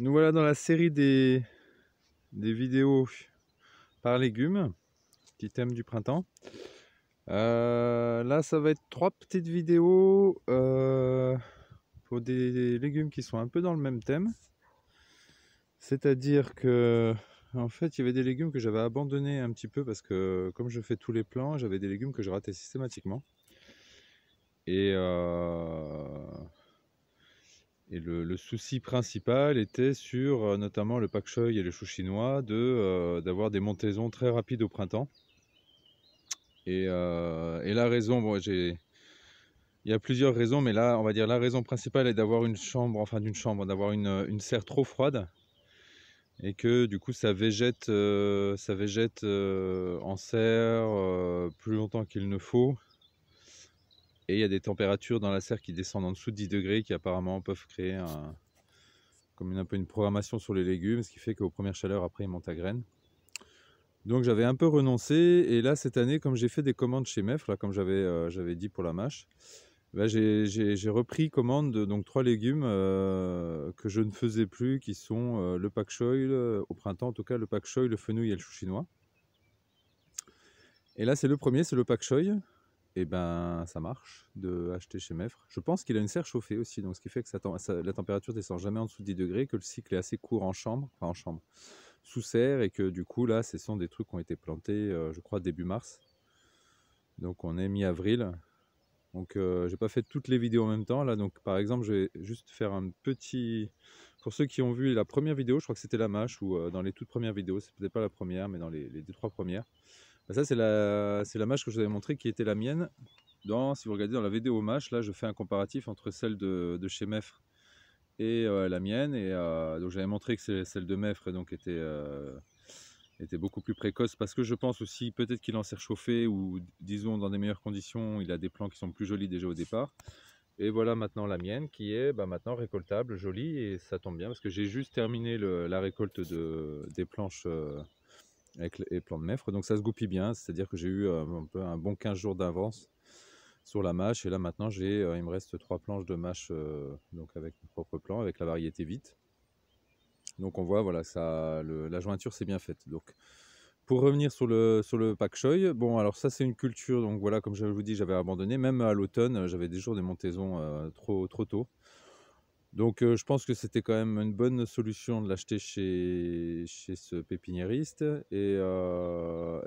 Nous voilà dans la série des vidéos par légumes, petit thème du printemps. Là, ça va être 3 petites vidéos pour des légumes qui sont un peu dans le même thème. C'est-à-dire que, en fait, il y avait des légumes que j'avais abandonnés un petit peu parce que, comme je fais tous les plans, j'avais des légumes que je ratais systématiquement. Et, le souci principal était sur notamment le pak choi et le chou chinois d'avoir des montaisons très rapides au printemps. Et la raison, bon, il y a plusieurs raisons, mais là, on va dire la raison principale est d'avoir d'avoir une serre trop froide et que du coup ça végète en serre plus longtemps qu'il ne faut. Et il y a des températures dans la serre qui descendent en dessous de 10 degrés qui apparemment peuvent créer un peu une programmation sur les légumes, ce qui fait qu'aux premières chaleurs, après, ils montent à graines. Donc j'avais un peu renoncé, et là, cette année, comme j'ai fait des commandes chez Mefre, là, comme j'avais dit pour la mâche, là, j'ai repris commande de donc 3 légumes que je ne faisais plus, qui sont le pak choi, au printemps en tout cas, le pak choi, le fenouil et le chou chinois. Et là, c'est le premier, c'est le pak choi. Et ben, ça marche de acheter chez Mefre. Je pense qu'il a une serre chauffée aussi, donc ce qui fait que la température descend jamais en dessous de 10 degrés, que le cycle est assez court en chambre, enfin en chambre, sous serre, et que du coup, là, ce sont des trucs qui ont été plantés, je crois, début mars. Donc on est mi-avril. Donc j'ai pas fait toutes les vidéos en même temps. Là, donc par exemple, je vais juste faire un petit... Pour ceux qui ont vu la première vidéo, je crois que c'était la mâche, ou dans les toutes premières vidéos, c'est peut-être pas la première, mais dans les 2-3 premières. Ben, ça, c'est la mâche que je vous avais montré qui était la mienne. Si vous regardez dans la vidéo mâche, là, je fais un comparatif entre celle de chez Mefre et la mienne. Et donc j'avais montré que celle de Mefre donc était beaucoup plus précoce, parce que je pense aussi peut-être qu'il en s'est réchauffé, ou disons dans des meilleures conditions, il a des plants qui sont plus jolis déjà au départ. Et voilà maintenant la mienne qui est maintenant récoltable, jolie, et ça tombe bien parce que j'ai juste terminé la récolte des planches avec les plants de Mefre, donc ça se goupille bien, c'est-à-dire que j'ai eu un bon 15 jours d'avance sur la mâche. Et là maintenant il me reste 3 planches de mâche, donc avec mes propres plants, avec la variété vite. Donc on voit, voilà, la jointure c'est bien faite. Donc pour revenir sur le pak choi, bon, alors ça c'est une culture, donc voilà, comme je vous dis, j'avais abandonné. Même à l'automne, j'avais des jours des montaisons trop tôt. Donc je pense que c'était quand même une bonne solution de l'acheter chez ce pépiniériste. Et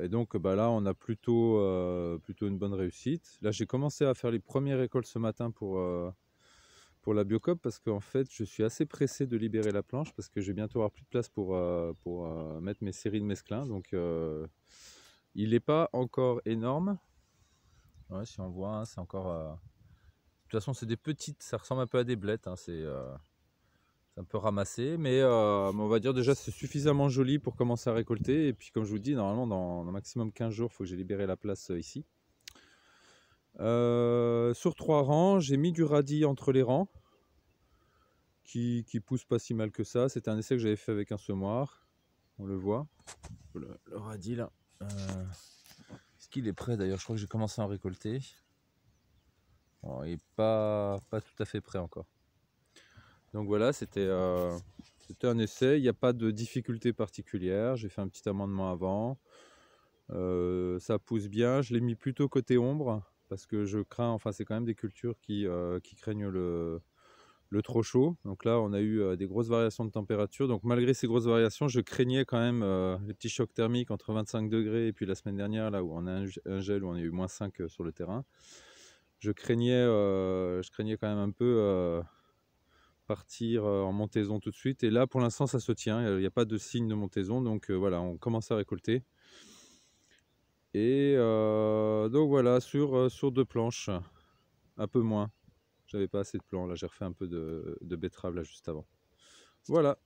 donc là, on a plutôt une bonne réussite. Là, j'ai commencé à faire les premières récoltes ce matin pour la Biocop, parce qu'en fait, je suis assez pressé de libérer la planche, parce que je vais bientôt avoir plus de place pour mettre mes séries de mesclins. Donc il n'est pas encore énorme. Ouais, si on voit, hein, c'est encore... De toute façon, c'est des petites, ça ressemble un peu à des blettes, hein, c'est un peu ramassé, mais on va dire déjà c'est suffisamment joli pour commencer à récolter. Et puis comme je vous dis, normalement dans maximum 15 jours, il faut que j'ai libéré la place ici. Sur 3 rangs, j'ai mis du radis entre les rangs, qui pousse pas si mal que ça. C'était un essai que j'avais fait avec un semoir, on le voit, le radis là. Est-ce qu'il est prêt d'ailleurs? Je crois que j'ai commencé à en récolter. Bon, il n'est pas tout à fait prêt encore. Donc voilà, c'était un essai, il n'y a pas de difficulté particulière. J'ai fait un petit amendement avant. Ça pousse bien, je l'ai mis plutôt côté ombre, parce que je crains, enfin c'est quand même des cultures qui craignent le trop chaud. Donc là on a eu des grosses variations de température, donc malgré ces grosses variations, je craignais quand même les petits chocs thermiques entre 25 degrés, et puis la semaine dernière, là où on a un gel, où on a eu -5 sur le terrain, je craignais quand même un peu partir en montaison tout de suite. Et là pour l'instant ça se tient, il n'y a pas de signe de montaison, donc voilà, on commence à récolter. Et donc voilà, sur 2 planches, un peu moins. J'avais pas assez de plants, là j'ai refait un peu de betterave là juste avant. Voilà.